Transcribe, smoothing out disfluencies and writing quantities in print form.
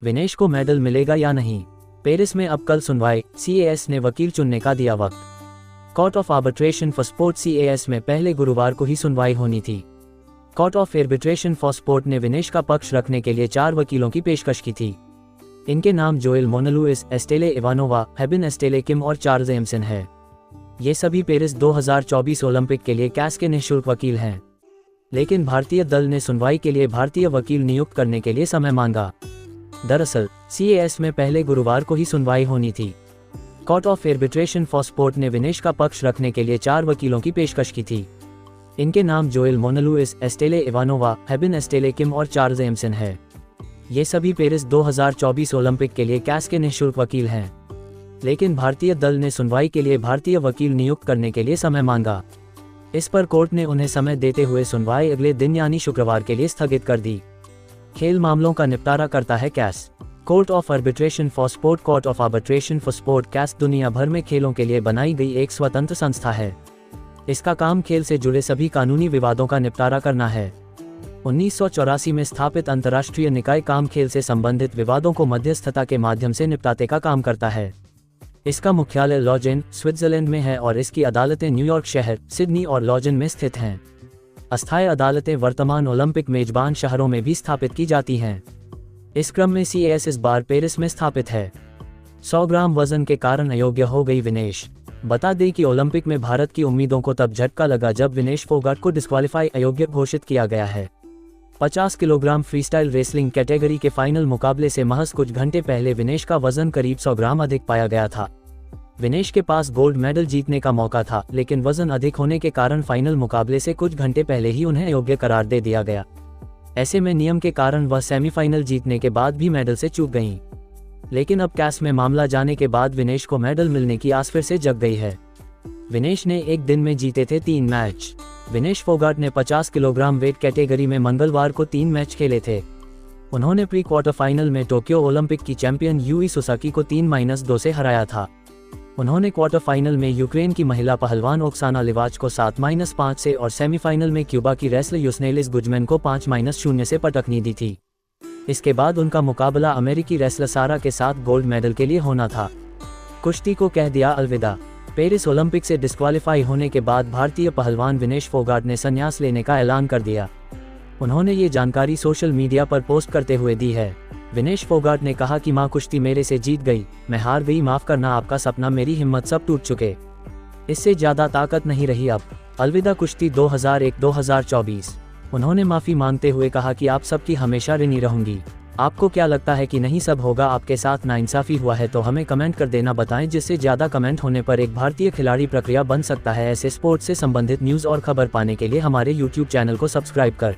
विनेश को मेडल मिलेगा या नहीं? पेरिस में अब कल सुनवाई, CAS ने वकील चुनने का दिया वक्त। Court of arbitration for sport CAS में पहले गुरुवार को ही सुनवाई होनी थी। Court of arbitration for sport ने विनेश का पक्ष रखने के लिए 4 वकीलों की पेशकश की थी। इनके नाम जोएल मोनालुइस, एस्टेले इवानोवा, हेबिन एस्टेले किम और चार्ल्स एमसन है। ये सभी पेरिस 2024 ओलंपिक के लिए CAS के निःशुल्क वकील हैं। लेकिन भारतीय दल ने सुनवाई के लिए भारतीय वकील नियुक्त करने के लिए समय मांगा। दरअसल CAS में पहले गुरुवार को ही सुनवाई होनी थी। Court of arbitration for sport ने विनेश का पक्ष रखने के लिए 4 वकीलों की पेशकश की थी। इनके नाम जोएल मोनालुइस, एस्टेले इवानोवा, हेबिन एस्टेले किम और चार्ल्स एमसन है। ये सभी पेरिस 2024 ओलंपिक के लिए CAS के निःशुल्क वकील हैं। लेकिन भारतीय दल ने सुनवाई के लिए भारतीय वकील नियुक्त करने के लिए समय मांगा। इस पर कोर्ट ने उन्हें समय देते हुए सुनवाई अगले दिन यानी शुक्रवार के लिए स्थगित कर दी। खेल मामलों का निपटारा करता है CAS। Court of arbitration for sport. Court of arbitration for sport CAS दुनिया भर में खेलों के लिए बनाई गई एक स्वतंत्र संस्था है। इसका काम खेल से जुड़े सभी कानूनी विवादों का निपटारा करना है। 1984 में स्थापित अंतर्राष्ट्रीय निकाय काम खेल से संबंधित विवादों को मध्यस्थता के माध्यम से निपटाने का काम करता है। इसका मुख्यालय लॉजेन, स्विट्जरलैंड में है और इसकी अदालतें न्यूयॉर्क शहर, सिडनी और लॉजेन में स्थित हैं। अस्थायी अदालतें वर्तमान ओलंपिक मेजबान शहरों में भी स्थापित की जाती हैं। इस क्रम में CAS इस बार पेरिस में स्थापित है। 100 ग्राम वजन के कारण अयोग्य हो गई विनेश। बता दें कि ओलंपिक में भारत की उम्मीदों को तब झटका लगा जब विनेश फोगाट को डिस्क्वालीफाई अयोग्य घोषित किया गया है। 50 किलोग्राम फ्रीस्टाइल रेसलिंग कैटेगरी के फाइनल मुकाबले से महज कुछ घंटे पहले विनेश का वजन करीब 100 ग्राम अधिक पाया गया था। विनेश के पास गोल्ड मेडल जीतने का मौका था, लेकिन वजन अधिक होने के कारण फाइनल मुकाबले से कुछ घंटे पहले ही उन्हें अयोग्य करार दे दिया गया। ऐसे में नियम के कारण वह सेमीफाइनल जीतने के बाद भी मेडल से चूक गईं। लेकिन अब CAS में मामला जाने के बाद विनेश को मेडल मिलने की आस फिर से जग गई है। विनेश ने एक दिन में जीते थे 3 मैच। विनेश फोगाट ने 50 किलोग्राम वेट कैटेगरी में मंगलवार को 3 मैच खेले थे। उन्होंने प्री क्वार्टर फाइनल में टोक्यो ओलंपिक की चैंपियन यूई सुसाकी को 3-2 से हराया था। उन्होंने क्वार्टर फाइनल में यूक्रेन की महिला पहलवान ओक्साना लिवाच को 7-5 से और सेमीफाइनल में क्यूबा की रेसलर युस्नेलिस गुजमैन को 5-0 से पटकनी दी थी। इसके बाद उनका मुकाबला अमेरिकी रेसलर सारा के साथ गोल्ड मेडल के लिए होना था। कुश्ती को कह दिया अलविदा। पेरिस ओलंपिक से डिस्क्वालीफाई होने के बाद भारतीय पहलवान विनेश फोगाट ने संन्यास लेने का ऐलान कर दिया। उन्होंने ये जानकारी सोशल मीडिया पर पोस्ट करते हुए दी है। विनेश फोगाट ने कहा कि मां कुश्ती मेरे से जीत गई, मैं हार गई, माफ करना आपका सपना, मेरी हिम्मत सब टूट चुके, इससे ज्यादा ताकत नहीं रही अब। अलविदा कुश्ती 2001-2024। उन्होंने माफी मांगते हुए कहा कि आप सबकी हमेशा ऋणी रहूंगी। आपको क्या लगता है कि नहीं सब होगा आपके साथ नाइंसाफी हुआ है तो हमें कमेंट कर देना बताएं, जिससे ज्यादा कमेंट होने पर एक भारतीय खिलाड़ी प्रक्रिया बन सकता है। ऐसे स्पोर्ट्स से संबंधित न्यूज और खबर पाने के लिए हमारे YouTube चैनल को सब्सक्राइब कर